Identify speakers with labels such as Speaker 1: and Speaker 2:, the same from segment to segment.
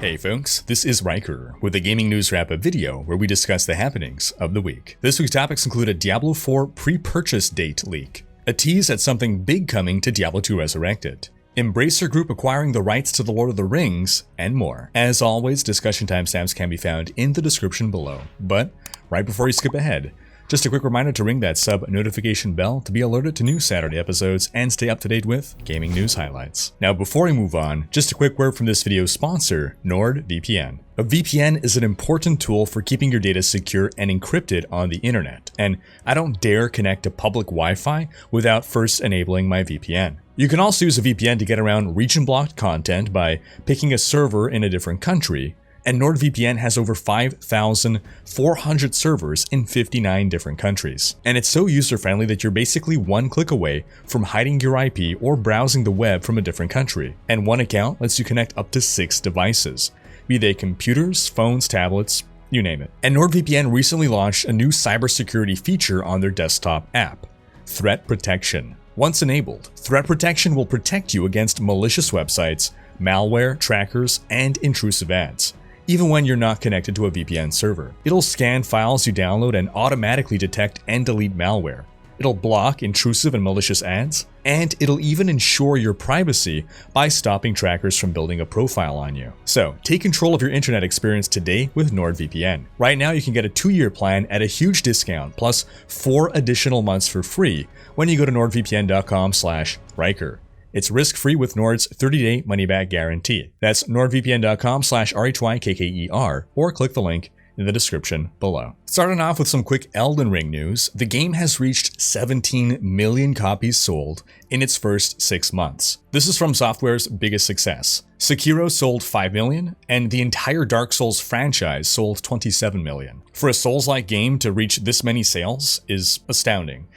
Speaker 1: Hey folks, this is Riker with a gaming news wrap-up video where we discuss the happenings of the week. This week's topics include a Diablo 4 pre-purchase date leak, a tease at something big coming to Diablo 2 Resurrected, Embracer Group acquiring the rights to The Lord of the Rings, and more. As always, discussion timestamps can be found in the description below. But right before you skip ahead, just a quick reminder to ring that sub notification bell to be alerted to new Saturday episodes and stay up to date with gaming news highlights. Now before we move on, just a quick word from this video's sponsor, NordVPN. A VPN is an important tool for keeping your data secure and encrypted on the internet, and I don't dare connect to public Wi-Fi without first enabling my VPN. You can also use a VPN to get around region-blocked content by picking a server in a different country, and NordVPN has over 5,400 servers in 59 different countries. And it's so user-friendly that you're basically one click away from hiding your IP or browsing the web from a different country. And one account lets you connect up to 6 devices, be they computers, phones, tablets, you name it. And NordVPN recently launched a new cybersecurity feature on their desktop app, Threat Protection. Once enabled, Threat Protection will protect you against malicious websites, malware, trackers, and intrusive ads, even when you're not connected to a VPN server. It'll scan files you download and automatically detect and delete malware. It'll block intrusive and malicious ads, and it'll even ensure your privacy by stopping trackers from building a profile on you. So, take control of your internet experience today with NordVPN. Right now, you can get a 2-year plan at a huge discount, plus 4 additional months for free when you go to nordvpn.com/Riker. It's risk-free with Nord's 30-day money-back guarantee. That's nordvpn.com/RHYKKER, or click the link in the description below. Starting off with some quick Elden Ring news, the game has reached 17 million copies sold in its first 6 months. This is from Software's biggest success. Sekiro sold 5 million, and the entire Dark Souls franchise sold 27 million. For a Souls-like game to reach this many sales is astounding.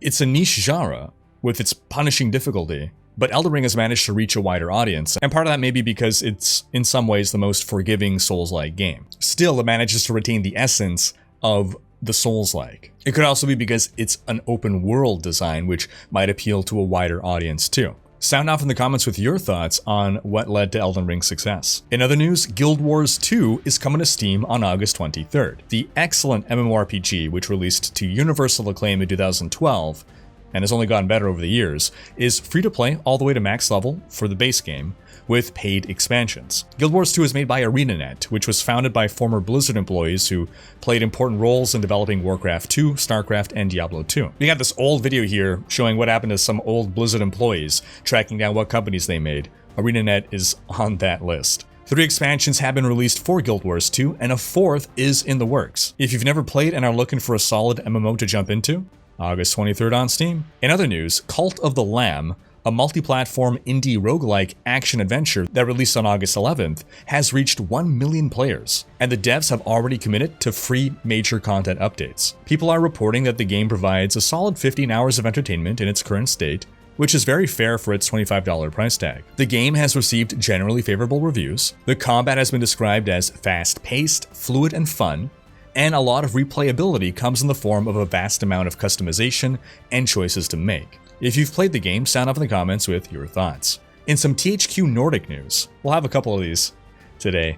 Speaker 1: It's a niche genre with its punishing difficulty, but Elden Ring has managed to reach a wider audience, and part of that may be because it's, in some ways, the most forgiving Souls-like game. Still, it manages to retain the essence of the Souls-like. It could also be because it's an open-world design, which might appeal to a wider audience too. Sound off in the comments with your thoughts on what led to Elden Ring's success. In other news, Guild Wars 2 is coming to Steam on August 23rd. The excellent MMORPG, which released to universal acclaim in 2012, and has only gotten better over the years, is free to play all the way to max level for the base game, with paid expansions. Guild Wars 2 is made by ArenaNet, which was founded by former Blizzard employees who played important roles in developing Warcraft 2, StarCraft, and Diablo 2. We got this old video here showing what happened to some old Blizzard employees, tracking down what companies they made. ArenaNet is on that list. 3 expansions have been released for Guild Wars 2, and a 4th is in the works. If you've never played and are looking for a solid MMO to jump into, August 23rd on Steam. In other news, Cult of the Lamb, a multi-platform indie roguelike action-adventure that released on August 11th, has reached 1 million players, and the devs have already committed to free major content updates. People are reporting that the game provides a solid 15 hours of entertainment in its current state, which is very fair for its $25 price tag. The game has received generally favorable reviews. The combat has been described as fast-paced, fluid, and fun, and a lot of replayability comes in the form of a vast amount of customization and choices to make. If you've played the game, sound off in the comments with your thoughts. In some THQ Nordic news, we'll have a couple of these today.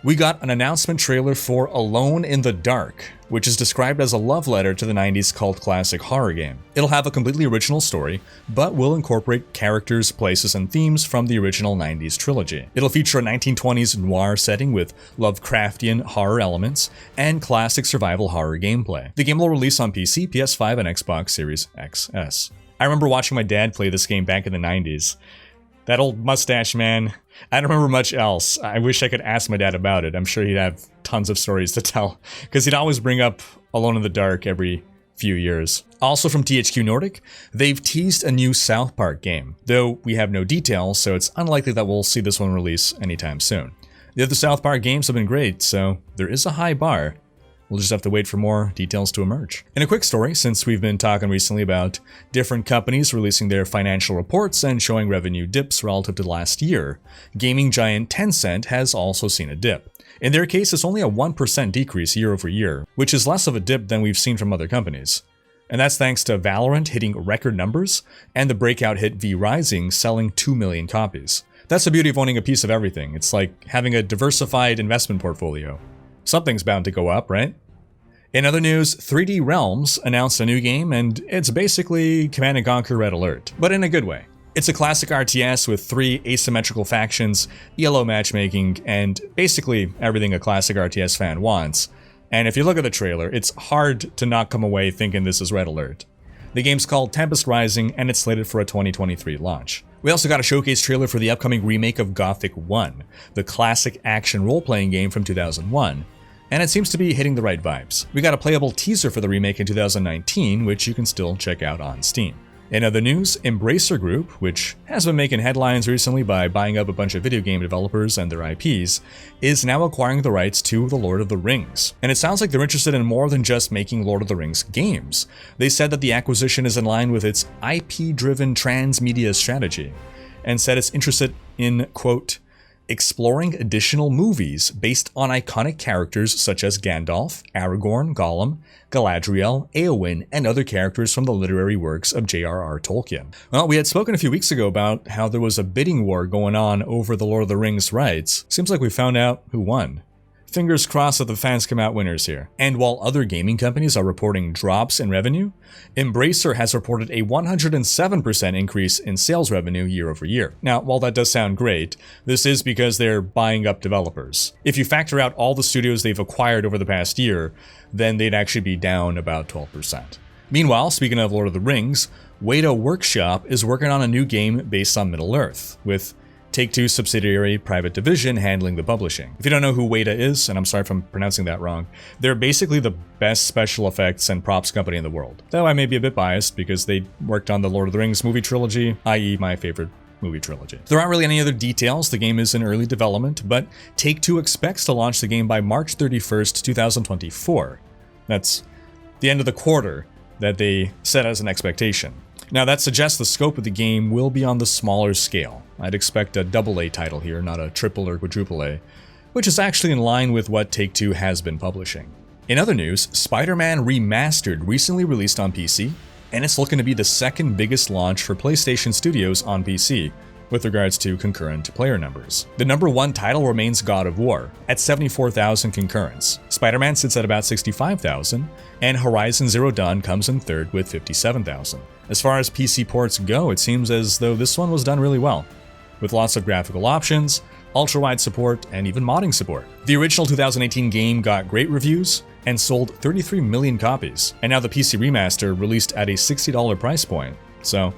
Speaker 1: We got an announcement trailer for Alone in the Dark, which is described as a love letter to the 90s cult classic horror game. It'll have a completely original story, but will incorporate characters, places, and themes from the original 90s trilogy. It'll feature a 1920s noir setting with Lovecraftian horror elements and classic survival horror gameplay. The game will release on PC, PS5, and Xbox Series XS. I remember watching my dad play this game back in the 90s. That old mustache man. I don't remember much else. I wish I could ask my dad about it. I'm sure he'd have tons of stories to tell, because he'd always bring up Alone in the Dark every few years. Also from THQ Nordic, they've teased a new South Park game, though we have no details, so it's unlikely that we'll see this one release anytime soon. The other South Park games have been great, so there is a high bar. We'll just have to wait for more details to emerge. In a quick story, since we've been talking recently about different companies releasing their financial reports and showing revenue dips relative to last year, gaming giant Tencent has also seen a dip. In their case, it's only a 1% decrease year over year, which is less of a dip than we've seen from other companies. And that's thanks to Valorant hitting record numbers and the breakout hit V Rising selling 2 million copies. That's the beauty of owning a piece of everything. It's like having a diversified investment portfolio. Something's bound to go up, right? In other news, 3D Realms announced a new game, and it's basically Command & Conquer Red Alert, but in a good way. It's a classic RTS with 3 asymmetrical factions, yellow matchmaking, and basically everything a classic RTS fan wants. And if you look at the trailer, it's hard to not come away thinking this is Red Alert. The game's called Tempest Rising, and it's slated for a 2023 launch. We also got a showcase trailer for the upcoming remake of Gothic 1, the classic action role-playing game from 2001. And it seems to be hitting the right vibes. We got a playable teaser for the remake in 2019, which you can still check out on Steam. In other news, Embracer Group, which has been making headlines recently by buying up a bunch of video game developers and their IPs, is now acquiring the rights to The Lord of the Rings. And it sounds like they're interested in more than just making Lord of the Rings games. They said that the acquisition is in line with its IP-driven transmedia strategy, and said it's interested in, quote, exploring additional movies based on iconic characters such as Gandalf, Aragorn, Gollum, Galadriel, Éowyn, and other characters from the literary works of J.R.R. Tolkien. Well, we had spoken a few weeks ago about how there was a bidding war going on over the Lord of the Rings rights. Seems like we found out who won. Fingers crossed that the fans come out winners here. And while other gaming companies are reporting drops in revenue, Embracer has reported a 107% increase in sales revenue year over year. Now, while that does sound great, this is because they're buying up developers. If you factor out all the studios they've acquired over the past year, then they'd actually be down about 12%. Meanwhile, speaking of Lord of the Rings, Weta Workshop is working on a new game based on Middle-earth, with Take-Two subsidiary Private Division handling the publishing. If you don't know who Weta is, and I'm sorry if I'm pronouncing that wrong, they're basically the best special effects and props company in the world. Though I may be a bit biased because they worked on the Lord of the Rings movie trilogy, i.e. my favorite movie trilogy. There aren't really any other details. The game is in early development, but Take-Two expects to launch the game by March 31st, 2024. That's the end of the quarter that they set as an expectation. Now that suggests the scope of the game will be on the smaller scale. I'd expect a AA title here, not a triple or quadruple A, which is actually in line with what Take-Two has been publishing. In other news, Spiderman Remastered recently released on PC, and it's looking to be the second biggest launch for PlayStation Studios on PC, with regards to concurrent player numbers. The number 1 title remains God of War, at 74,000 concurrents. Spider-Man sits at about 65,000, and Horizon Zero Dawn comes in third with 57,000. As far as PC ports go, it seems as though this one was done really well, with lots of graphical options, ultra-wide support, and even modding support. The original 2018 game got great reviews and sold 33 million copies, and now the PC remaster released at a $60 price point. So,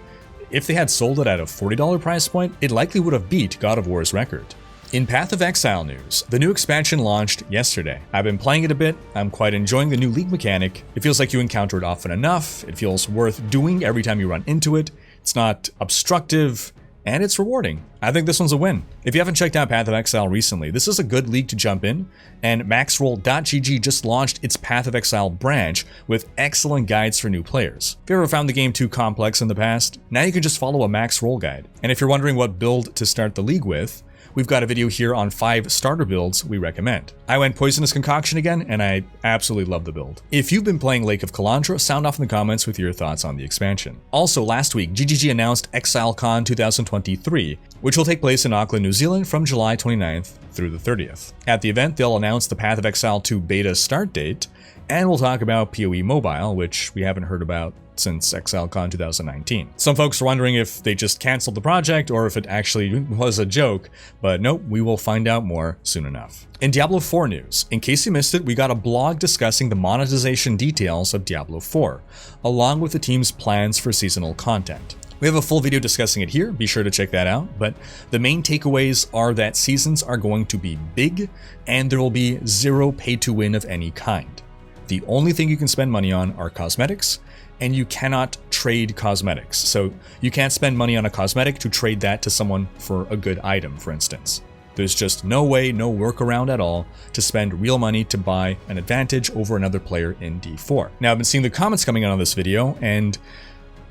Speaker 1: if they had sold it at a $40 price point, it likely would have beat God of War's record. In Path of Exile news, the new expansion launched yesterday. I've been playing it a bit, I'm quite enjoying the new league mechanic. It feels like you encounter it often enough, it feels worth doing every time you run into it, it's not obstructive, and it's rewarding. I think this one's a win. If you haven't checked out Path of Exile recently, this is a good league to jump in, and Maxroll.gg just launched its Path of Exile branch with excellent guides for new players. If you ever found the game too complex in the past, now you can just follow a max roll guide. And if you're wondering what build to start the league with, we've got a video here on 5 starter builds we recommend. I went Poisonous Concoction again, and I absolutely love the build. If you've been playing Lake of Kalandra, sound off in the comments with your thoughts on the expansion. Also, last week, GGG announced ExileCon 2023, which will take place in Auckland, New Zealand from July 29th through the 30th. At the event, they'll announce the Path of Exile 2 beta start date, and we'll talk about PoE Mobile, which we haven't heard about since ExileCon 2019. Some folks are wondering if they just canceled the project or if it actually was a joke, but nope, we will find out more soon enough. In Diablo 4 news, in case you missed it, we got a blog discussing the monetization details of Diablo 4, along with the team's plans for seasonal content. We have a full video discussing it here, be sure to check that out, but the main takeaways are that seasons are going to be big, and there will be zero pay to win of any kind. The only thing you can spend money on are cosmetics, and you cannot trade cosmetics. So you can't spend money on a cosmetic to trade that to someone for a good item, for instance. There's just no way, no workaround at all to spend real money to buy an advantage over another player in D4. Now, I've been seeing the comments coming out on this video, and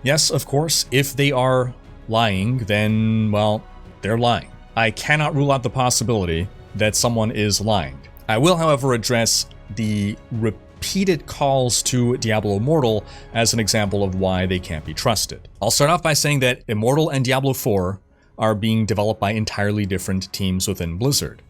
Speaker 1: yes, of course, if they are lying, then, well, they're lying. I cannot rule out the possibility that someone is lying. I will, however, address the repeated calls to Diablo Immortal as an example of why they can't be trusted. I'll start off by saying that Immortal and Diablo 4 are being developed by entirely different teams within Blizzard.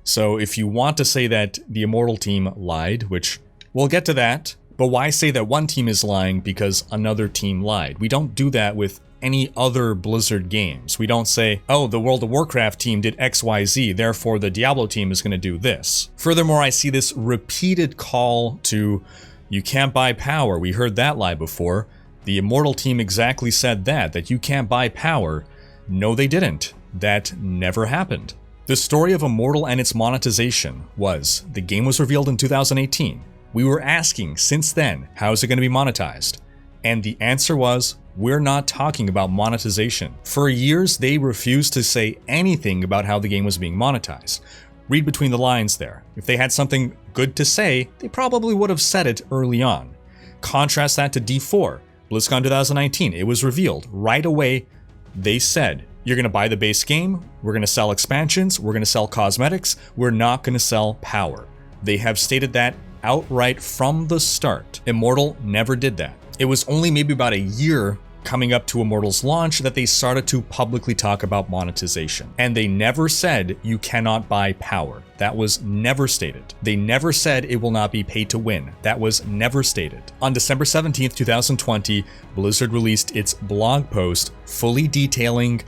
Speaker 1: So if you want to say that the Immortal team lied, which we'll get to that, but why say that one team is lying because another team lied? We don't do that with any other Blizzard games. We don't say, oh, the World of Warcraft team did XYZ, therefore the Diablo team is going to do this. Furthermore, I see this repeated call to, you can't buy power. We heard that lie before. The Immortal team exactly said that you can't buy power. No, they didn't. That never happened. The story of Immortal and its monetization was, the game was revealed in 2018. We were asking since then, how is it going to be monetized? And the answer was, we're not talking about monetization. For years, they refused to say anything about how the game was being monetized. Read between the lines there. If they had something good to say, they probably would have said it early on. Contrast that to D4, BlizzCon 2019. It was revealed right away. They said, you're going to buy the base game, we're going to sell expansions, we're going to sell cosmetics, we're not going to sell power. They have stated that outright from the start. Immortal never did that. It was only maybe about a year coming up to Immortal's launch that they started to publicly talk about monetization. And they never said you cannot buy power. That was never stated. They never said it will not be pay to win. That was never stated. On December 17th, 2020, Blizzard released its blog post fully detailing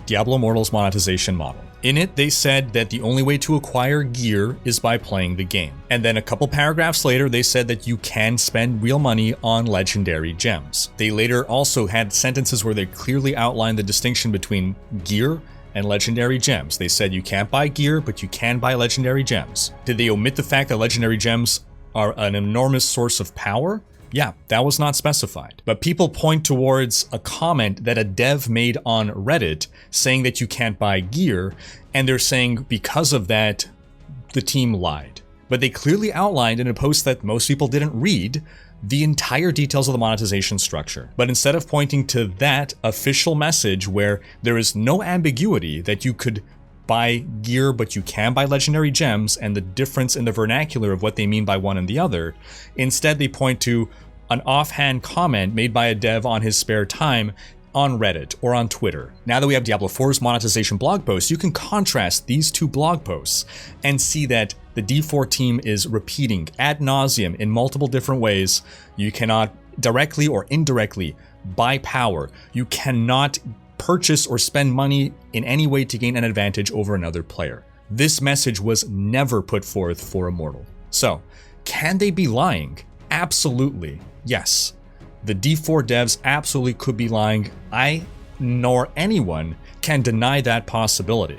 Speaker 1: Diablo Immortal's monetization model. In it, they said that the only way to acquire gear is by playing the game. And then a couple paragraphs later, they said that you can spend real money on legendary gems. They later also had sentences where they clearly outlined the distinction between gear and legendary gems. They said you can't buy gear, but you can buy legendary gems. Did they omit the fact that legendary gems are an enormous source of power? Yeah, that was not specified. But people point towards a comment that a dev made on Reddit saying that you can't buy gear, and they're saying because of that, the team lied. But they clearly outlined in a post that most people didn't read the entire details of the monetization structure. But instead of pointing to that official message where there is no ambiguity that you could buy gear, but you can buy legendary gems, and the difference in the vernacular of what they mean by one and the other, instead they point to an offhand comment made by a dev on his spare time on Reddit or on Twitter. Now that we have Diablo 4's monetization blog post, you can contrast these two blog posts and see that the D4 team is repeating ad nauseum in multiple different ways. You cannot directly or indirectly buy power. You cannot purchase or spend money in any way to gain an advantage over another player. This message was never put forth for Immortal. So, can they be lying? Absolutely, yes. The D4 devs absolutely could be lying. I nor anyone can deny that possibility.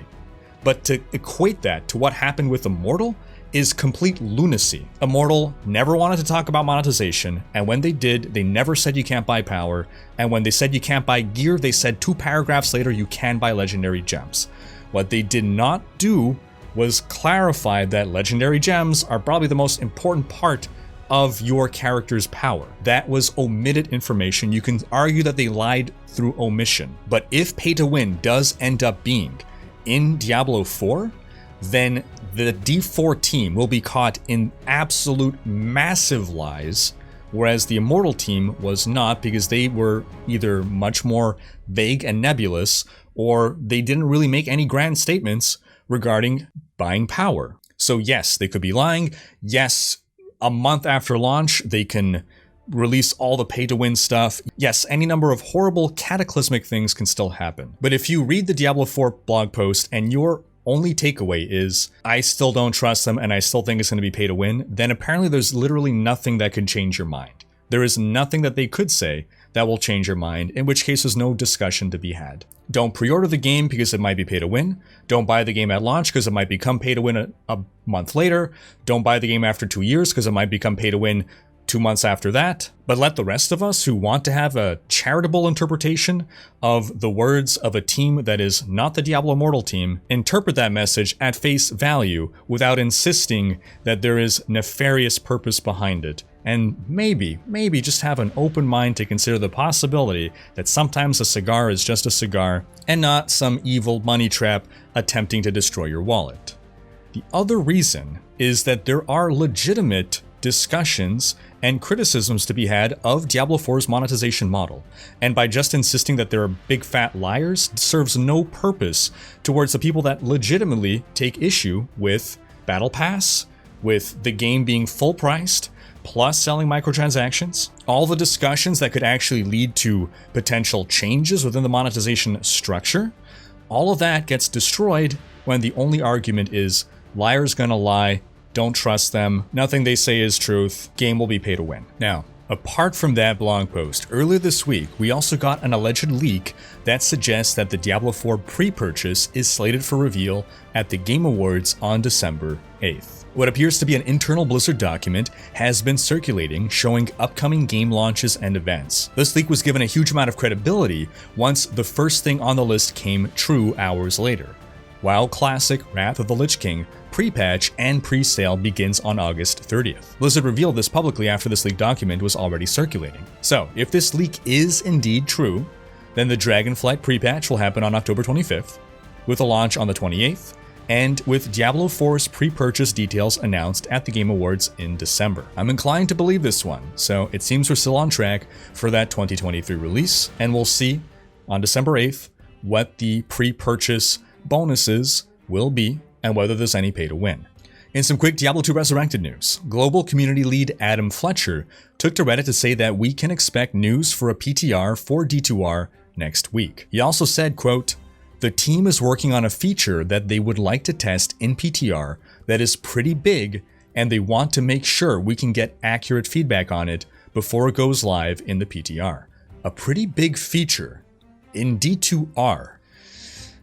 Speaker 1: But to equate that to what happened with Immortal is complete lunacy. Immortal never wanted to talk about monetization, and when they did, they never said you can't buy power, and when they said you can't buy gear, they said 2 paragraphs later you can buy legendary gems. What they did not do was clarify that legendary gems are probably the most important part of your character's power. That was omitted information. You can argue that they lied through omission, but if pay to win does end up being in Diablo 4, then the D4 team will be caught in absolute massive lies, whereas the Immortal team was not, because they were either much more vague and nebulous, or they didn't really make any grand statements regarding buying power. So yes, they could be lying. Yes, a month after launch, they can release all the pay-to-win stuff. Yes, any number of horrible, cataclysmic things can still happen. But if you read the Diablo 4 blog post and your only takeaway is, I still don't trust them and I still think it's going to be pay-to-win, then apparently there's literally nothing that could change your mind. There is nothing that they could say that will change your mind, in which case there's no discussion to be had. Don't pre-order the game because it might be pay-to-win. Don't buy the game at launch because it might become pay-to-win a month later. Don't buy the game after 2 years because it might become pay-to-win 2 months after that. But let the rest of us who want to have a charitable interpretation of the words of a team that is not the Diablo Immortal team interpret that message at face value without insisting that there is nefarious purpose behind it. And maybe just have an open mind to consider the possibility that sometimes a cigar is just a cigar and not some evil money trap attempting to destroy your wallet. The other reason is that there are legitimate discussions and criticisms to be had of Diablo 4's monetization model, and by just insisting that they're big fat liars serves no purpose towards the people that legitimately take issue with Battle Pass, with the game being full priced, plus selling microtransactions. All the discussions that could actually lead to potential changes within the monetization structure, all of that gets destroyed when the only argument is liars gonna lie, don't trust them, nothing they say is truth, game will be pay to win. Now, apart from that blog post, earlier this week, we also got an alleged leak that suggests that the Diablo 4 pre-purchase is slated for reveal at the Game Awards on December 8th. What appears to be an internal Blizzard document has been circulating showing upcoming game launches and events. This leak was given a huge amount of credibility once the first thing on the list came true hours later. WoW Classic Wrath of the Lich King pre-patch and pre-sale begins on August 30th. Blizzard revealed this publicly after this leaked document was already circulating. So, if this leak is indeed true, then the Dragonflight pre-patch will happen on October 25th, with a launch on the 28th, and with Diablo 4's pre-purchase details announced at the Game Awards in December. I'm inclined to believe this one, so it seems we're still on track for that 2023 release, and we'll see on December 8th what the pre-purchase bonuses will be and whether there's any pay to win. In some quick Diablo 2 Resurrected news, global community lead Adam Fletcher took to Reddit to say that we can expect news for a PTR for D2R next week. He also said, quote, "The team is working on a feature that they would like to test in PTR that is pretty big, and they want to make sure we can get accurate feedback on it before it goes live in the PTR." A pretty big feature in D2R.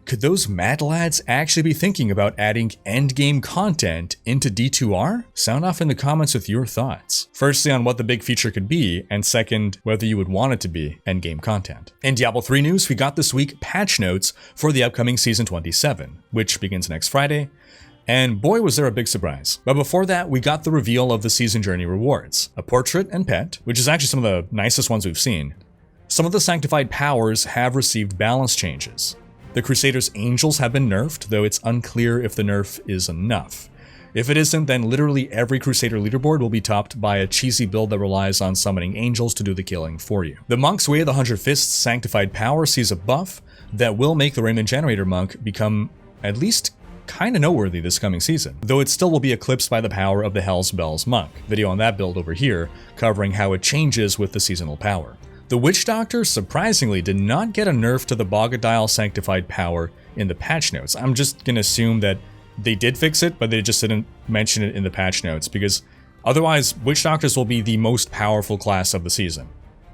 Speaker 1: Could those mad lads actually be thinking about adding endgame content into D2R? Sound off in the comments with your thoughts. Firstly, on what the big feature could be, and second, whether you would want it to be endgame content. In Diablo 3 news, we got this week patch notes for the upcoming Season 27, which begins next Friday, and boy was there a big surprise. But before that, we got the reveal of the Season Journey rewards. A portrait and pet, which is actually some of the nicest ones we've seen. Some of the sanctified powers have received balance changes. The Crusader's Angels have been nerfed, though it's unclear if the nerf is enough. If it isn't, then literally every Crusader leaderboard will be topped by a cheesy build that relies on summoning angels to do the killing for you. The Monk's Way of the 100 Fists sanctified power sees a buff that will make the Raymond Generator Monk become at least kinda noteworthy this coming season, though it still will be eclipsed by the power of the Hell's Bells Monk. Video on that build over here, covering how it changes with the seasonal power. The Witch Doctor, surprisingly, did not get a nerf to the Bogadile Sanctified Power in the patch notes. I'm just gonna assume that they did fix it, but they just didn't mention it in the patch notes, because otherwise, Witch Doctors will be the most powerful class of the season.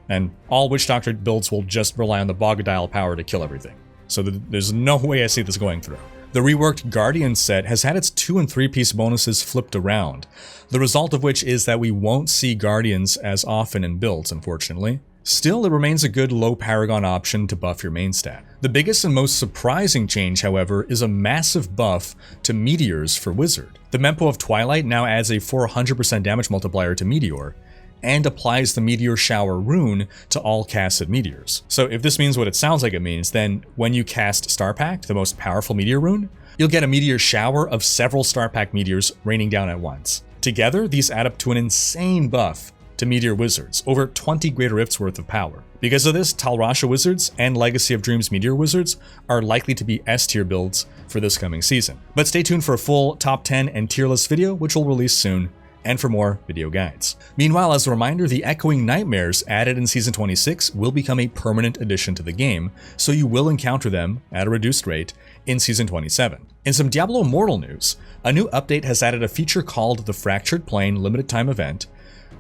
Speaker 1: And all Witch Doctor builds will just rely on the Bogadile power to kill everything. So there's no way I see this going through. The reworked Guardian set has had its 2- and 3-piece bonuses flipped around, the result of which is that we won't see Guardians as often in builds, unfortunately. Still, it remains a good low Paragon option to buff your main stat. The biggest and most surprising change, however, is a massive buff to Meteors for Wizard. The Mempo of Twilight now adds a 400% damage multiplier to Meteor, and applies the Meteor Shower rune to all casted meteors. So if this means what it sounds like it means, then when you cast Star Pact, the most powerful meteor rune, you'll get a meteor shower of several Star Pact meteors raining down at once. Together, these add up to an insane buff to Meteor Wizards, over 20 Greater Rifts worth of power. Because of this, Tal Rasha Wizards and Legacy of Dreams Meteor Wizards are likely to be S-tier builds for this coming season. But stay tuned for a full top 10 and tier list video, which will release soon, and for more video guides. Meanwhile, as a reminder, the Echoing Nightmares added in Season 26 will become a permanent addition to the game, so you will encounter them at a reduced rate in Season 27. In some Diablo Immortal news, a new update has added a feature called the Fractured Plane Limited Time Event,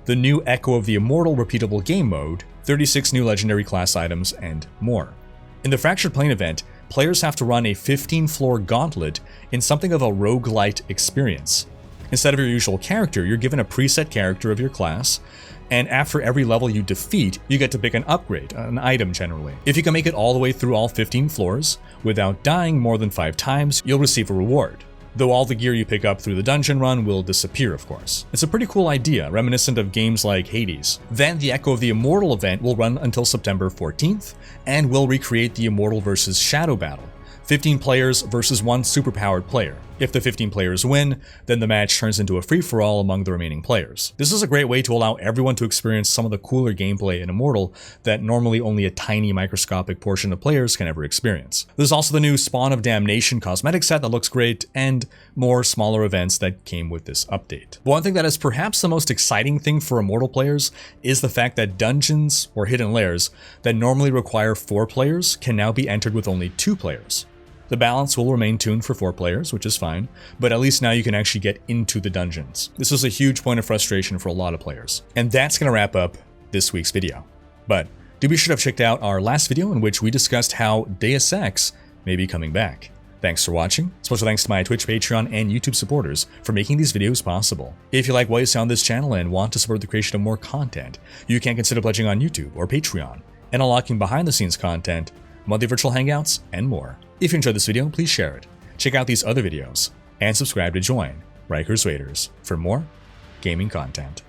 Speaker 1: the new Echo of the Immortal repeatable game mode, 36 new legendary class items, and more. In the Fractured Plane event, players have to run a 15-floor gauntlet in something of a roguelite experience. Instead of your usual character, you're given a preset character of your class, and after every level you defeat, you get to pick an upgrade, an item generally. If you can make it all the way through all 15 floors without dying more than 5 times, you'll receive a reward. Though all the gear you pick up through the dungeon run will disappear, of course. It's a pretty cool idea, reminiscent of games like Hades. Then the Echo of the Immortal event will run until September 14th, and will recreate the Immortal vs. Shadow battle, 15 players versus 1 superpowered player. If the 15 players win, then the match turns into a free-for-all among the remaining players. This is a great way to allow everyone to experience some of the cooler gameplay in Immortal that normally only a tiny microscopic portion of players can ever experience. There's also the new Spawn of Damnation cosmetic set that looks great, and more smaller events that came with this update. But one thing that is perhaps the most exciting thing for Immortal players is the fact that dungeons or hidden lairs that normally require 4 players can now be entered with only 2 players. The balance will remain tuned for 4 players, which is fine, but at least now you can actually get into the dungeons. This was a huge point of frustration for a lot of players. And that's going to wrap up this week's video. But do be sure to have checked out our last video in which we discussed how Deus Ex may be coming back. Thanks for watching. Special thanks to my Twitch, Patreon, and YouTube supporters for making these videos possible. If you like what you see on this channel and want to support the creation of more content, you can consider pledging on YouTube or Patreon and unlocking behind-the-scenes content, monthly virtual hangouts, and more. If you enjoyed this video, please share it, check out these other videos, and subscribe to join Riker's Raiders for more gaming content.